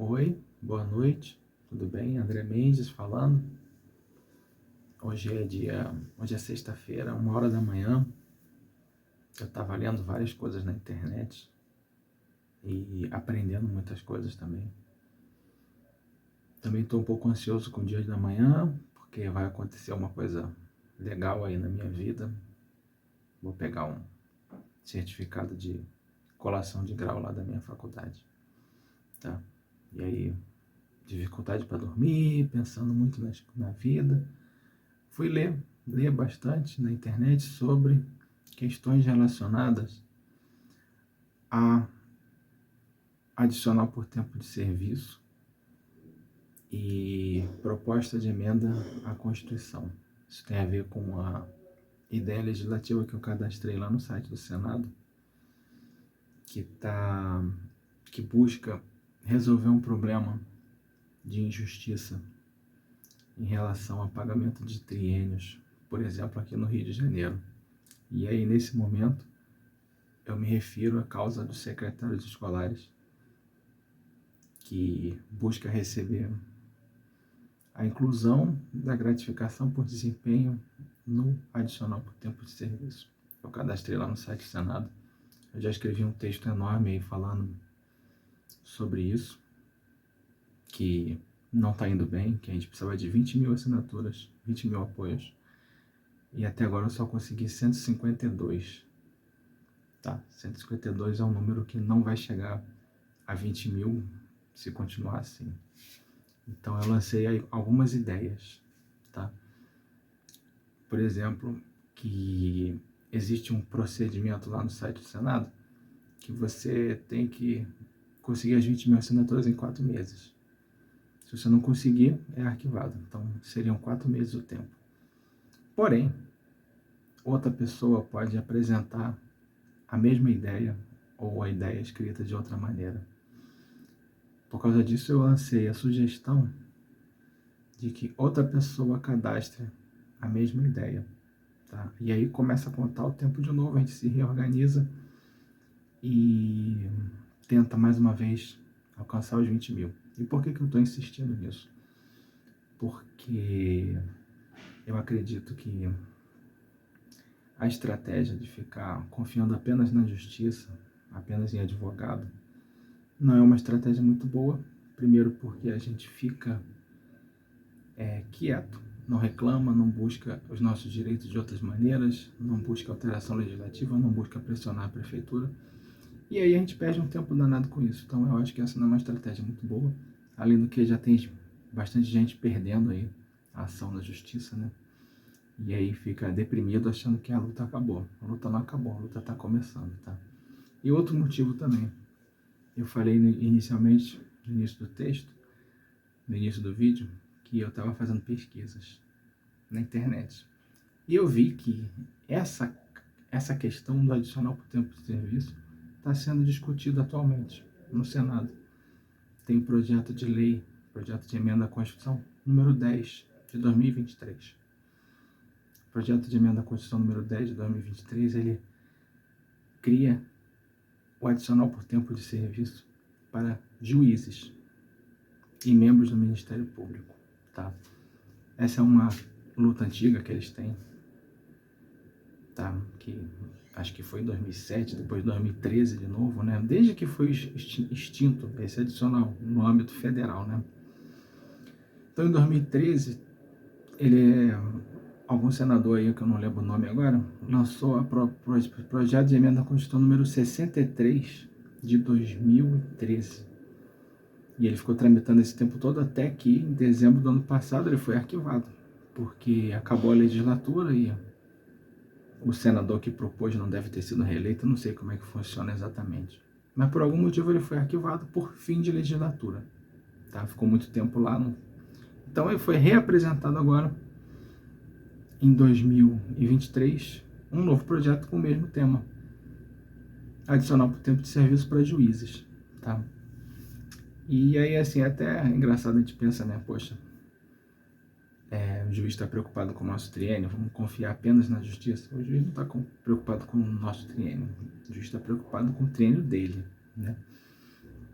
Oi, boa noite, tudo bem? André Mendes falando. Hoje é sexta-feira, 1 hora da manhã. Eu estava lendo várias coisas na internet e aprendendo muitas coisas também. Também estou um pouco ansioso com o dia da manhã, porque vai acontecer uma coisa legal aí na minha vida. Vou pegar um certificado de colação de grau lá da minha faculdade, tá? E aí, dificuldade para dormir, pensando muito na vida. Fui ler bastante na internet sobre questões relacionadas a adicional por tempo de serviço e proposta de emenda à Constituição. Isso tem a ver com a ideia legislativa que eu cadastrei lá no site do Senado, que busca resolver um problema de injustiça em relação ao pagamento de triênios, por exemplo, aqui no Rio de Janeiro. E aí, nesse momento, eu me refiro à causa dos secretários escolares, que busca receber a inclusão da gratificação por desempenho no adicional por tempo de serviço. Eu cadastrei lá no site do Senado. Eu já escrevi um texto enorme aí falando sobre isso, que não está indo bem, que a gente precisava de 20 mil assinaturas, 20 mil apoios, e até agora eu só consegui 152. Tá? 152 é um número que não vai chegar a 20 mil se continuar assim. Então eu lancei aí algumas ideias, tá? Por exemplo, que existe um procedimento lá no site do Senado que você tem que conseguir as 20 mil assinaturas em 4 meses. Se você não conseguir, é arquivado. Então seriam 4 meses o tempo. Porém, outra pessoa pode apresentar a mesma ideia ou a ideia escrita de outra maneira. Por causa disso, eu lancei a sugestão de que outra pessoa cadastre a mesma ideia. Tá? E aí começa a contar o tempo de novo, a gente se reorganiza e tenta mais uma vez alcançar os 20 mil. E por que eu estou insistindo nisso? Porque eu acredito que a estratégia de ficar confiando apenas na justiça, apenas em advogado, não é uma estratégia muito boa. Primeiro porque a gente fica quieto, não reclama, não busca os nossos direitos de outras maneiras, não busca alteração legislativa, não busca pressionar a prefeitura. E aí a gente perde um tempo danado com isso. Então eu acho que essa não é uma estratégia muito boa. Além do que já tem bastante gente perdendo aí a ação da justiça, né? E aí fica deprimido achando que a luta acabou. A luta não acabou, a luta está começando, tá? E outro motivo também. Eu falei inicialmente, no início do texto, no início do vídeo, que eu estava fazendo pesquisas na internet. E eu vi que essa questão do adicional por tempo de serviço está sendo discutida atualmente no Senado. Tem o projeto de lei, projeto de emenda à Constituição, número 10 de 2023. O projeto de emenda à Constituição número 10 de 2023, ele cria o adicional por tempo de serviço para juízes e membros do Ministério Público. Tá? Essa é uma luta antiga que eles têm, tá? Que acho que foi em 2007, depois 2013 de novo, né? Desde que foi extinto esse adicional no âmbito federal, né? Então, em 2013, algum senador aí, que eu não lembro o nome agora, lançou o projeto de emenda à Constituição número 63 de 2013. E ele ficou tramitando esse tempo todo até que, em dezembro do ano passado, ele foi arquivado, porque acabou a legislatura e o senador que propôs não deve ter sido reeleito, não sei como é que funciona exatamente. Mas por algum motivo ele foi arquivado por fim de legislatura. Tá? Ficou muito tempo lá. Então ele foi reapresentado agora, em 2023, um novo projeto com o mesmo tema. Adicional por tempo de serviço para juízes. Tá? E aí, assim, até é engraçado a gente pensar, né? Poxa, o juiz está preocupado com o nosso triênio, vamos confiar apenas na justiça? O juiz não está preocupado com o nosso triênio, o juiz está preocupado com o triênio dele, né?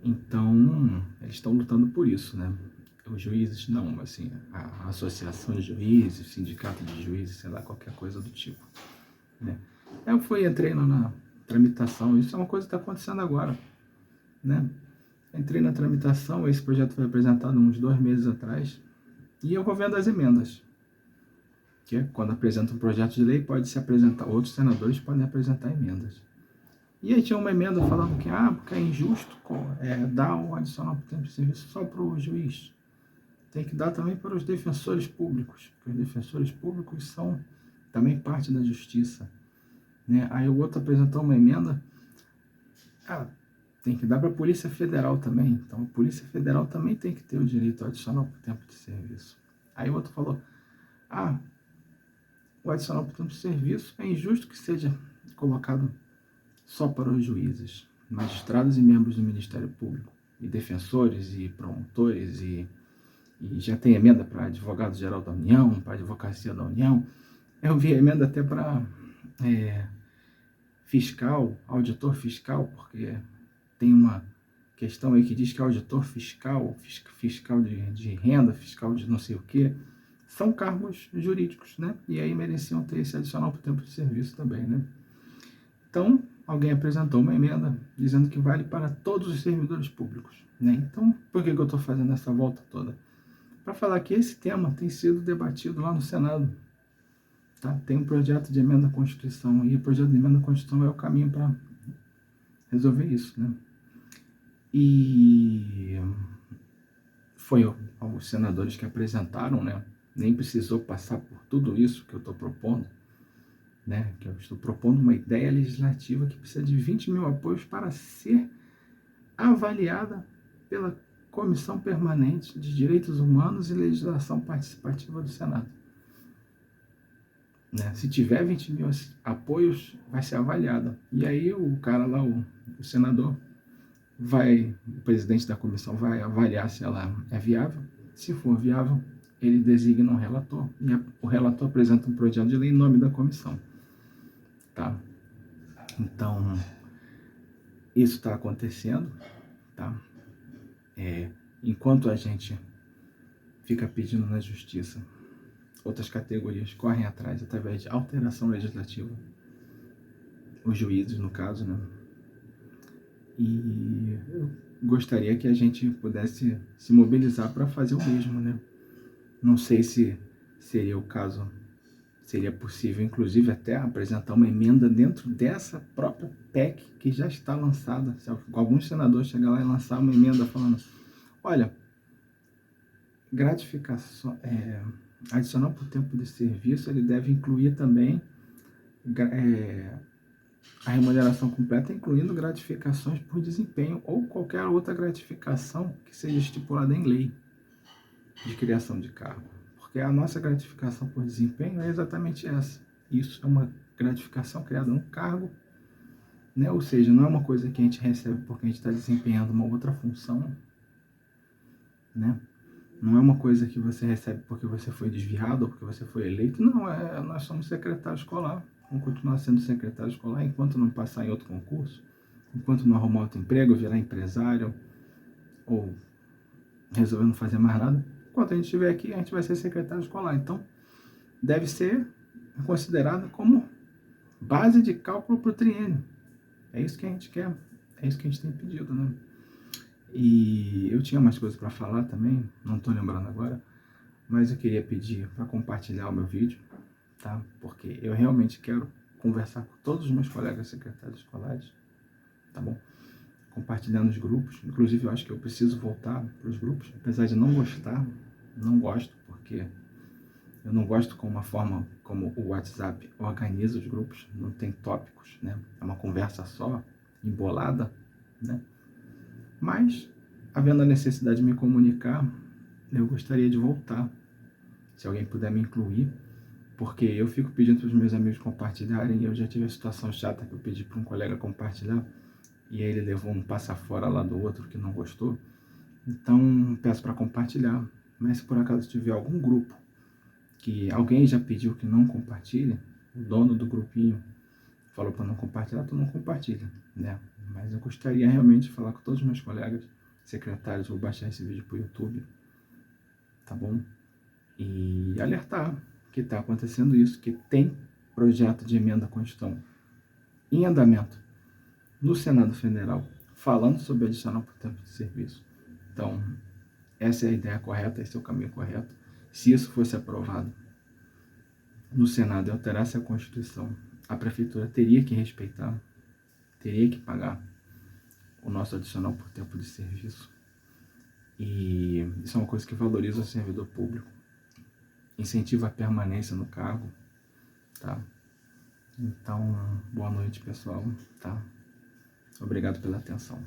Então, eles estão lutando por isso, né? Os juízes não, assim, a associação de juízes, sindicato de juízes, sei lá, qualquer coisa do tipo, né? Entrei na tramitação, isso é uma coisa que está acontecendo agora, né? Entrei na tramitação, esse projeto foi apresentado uns 2 meses atrás, e eu vou vendo as emendas, que é quando apresenta um projeto de lei, pode se apresentar, outros senadores podem apresentar emendas. E aí tinha uma emenda falando que, porque é injusto dar um adicional por tempo de serviço só para o juiz. Tem que dar também para os defensores públicos, porque os defensores públicos são também parte da justiça, né? Aí o outro apresentou uma emenda, tem que dar para a Polícia Federal também. Então, a Polícia Federal também tem que ter o direito adicional por tempo de serviço. Aí o outro falou, o adicional por tempo de serviço é injusto que seja colocado só para os juízes, magistrados e membros do Ministério Público, e defensores e promotores, e já tem emenda para advogado-geral da União, para advocacia da União. Eu vi emenda até para fiscal, auditor fiscal, porque tem uma questão aí que diz que auditor fiscal, fiscal de renda, fiscal de não sei o quê, são cargos jurídicos, né? E aí mereciam ter esse adicional por tempo de serviço também, né? Então, alguém apresentou uma emenda dizendo que vale para todos os servidores públicos, né? Então, por que eu estou fazendo essa volta toda? Para falar que esse tema tem sido debatido lá no Senado, tá? Tem um projeto de emenda à Constituição, e o projeto de emenda à Constituição é o caminho para resolver isso, né? E foi os senadores que apresentaram, né? Nem precisou passar por tudo isso que eu estou propondo, né? Que eu estou propondo uma ideia legislativa que precisa de 20 mil apoios para ser avaliada pela Comissão Permanente de Direitos Humanos e Legislação Participativa do Senado. Né? Se tiver 20 mil apoios, vai ser avaliada. E aí o cara lá, o senador, o presidente da comissão vai avaliar se ela é viável. Se for viável, ele designa um relator. E o relator apresenta um projeto de lei em nome da comissão. Tá? Então, isso está acontecendo. Tá? Enquanto a gente fica pedindo na justiça, outras categorias correm atrás através de alteração legislativa. Os juízes, no caso, né? E eu gostaria que a gente pudesse se mobilizar para fazer o mesmo, né? Não sei se seria o caso, seria possível, inclusive, até apresentar uma emenda dentro dessa própria PEC que já está lançada. Se alguns senadores chegar lá e lançar uma emenda falando, olha, gratificação, adicional por tempo de serviço, ele deve incluir também a remuneração completa, incluindo gratificações por desempenho ou qualquer outra gratificação que seja estipulada em lei de criação de cargo. Porque a nossa gratificação por desempenho é exatamente essa. Isso é uma gratificação criada no cargo, né? Ou seja, não é uma coisa que a gente recebe porque a gente está desempenhando uma outra função, né? Não é uma coisa que você recebe porque você foi desviado ou porque você foi eleito. Não, nós somos secretário escolar. Vamos continuar sendo secretário escolar enquanto não passar em outro concurso, enquanto não arrumar outro emprego, virar empresário ou resolver não fazer mais nada. Enquanto a gente estiver aqui, a gente vai ser secretário escolar. Então, deve ser considerado como base de cálculo para o triênio. É isso que a gente quer, é isso que a gente tem pedido, né? E eu tinha mais coisas para falar também, não estou lembrando agora, mas eu queria pedir para compartilhar o meu vídeo, tá? Porque eu realmente quero conversar com todos os meus colegas secretários escolares, tá bom? Compartilhando os grupos. Inclusive, eu acho que eu preciso voltar para os grupos, apesar de não gostar, não gosto, porque eu não gosto com uma forma como o WhatsApp organiza os grupos, não tem tópicos, né? É uma conversa só, embolada, né? Mas, havendo a necessidade de me comunicar, eu gostaria de voltar, se alguém puder me incluir, porque eu fico pedindo para os meus amigos compartilharem, e eu já tive a situação chata que eu pedi para um colega compartilhar, e aí ele levou um passa-fora lá do outro que não gostou. Então, peço para compartilhar. Mas se por acaso tiver algum grupo que alguém já pediu que não compartilhe, o dono do grupinho falou para não compartilhar, tu não compartilha, né? Mas eu gostaria realmente de falar com todos os meus colegas secretários, vou baixar esse vídeo para o YouTube, tá bom? E alertar que está acontecendo isso, que tem projeto de emenda à Constituição em andamento no Senado Federal, falando sobre adicional por tempo de serviço. Então, essa é a ideia correta, esse é o caminho correto. Se isso fosse aprovado no Senado e alterasse a Constituição, a Prefeitura teria que respeitar, teria que pagar o nosso adicional por tempo de serviço. E isso é uma coisa que valoriza o servidor público, incentiva a permanência no cargo, tá? Então, boa noite, pessoal, tá? Obrigado pela atenção.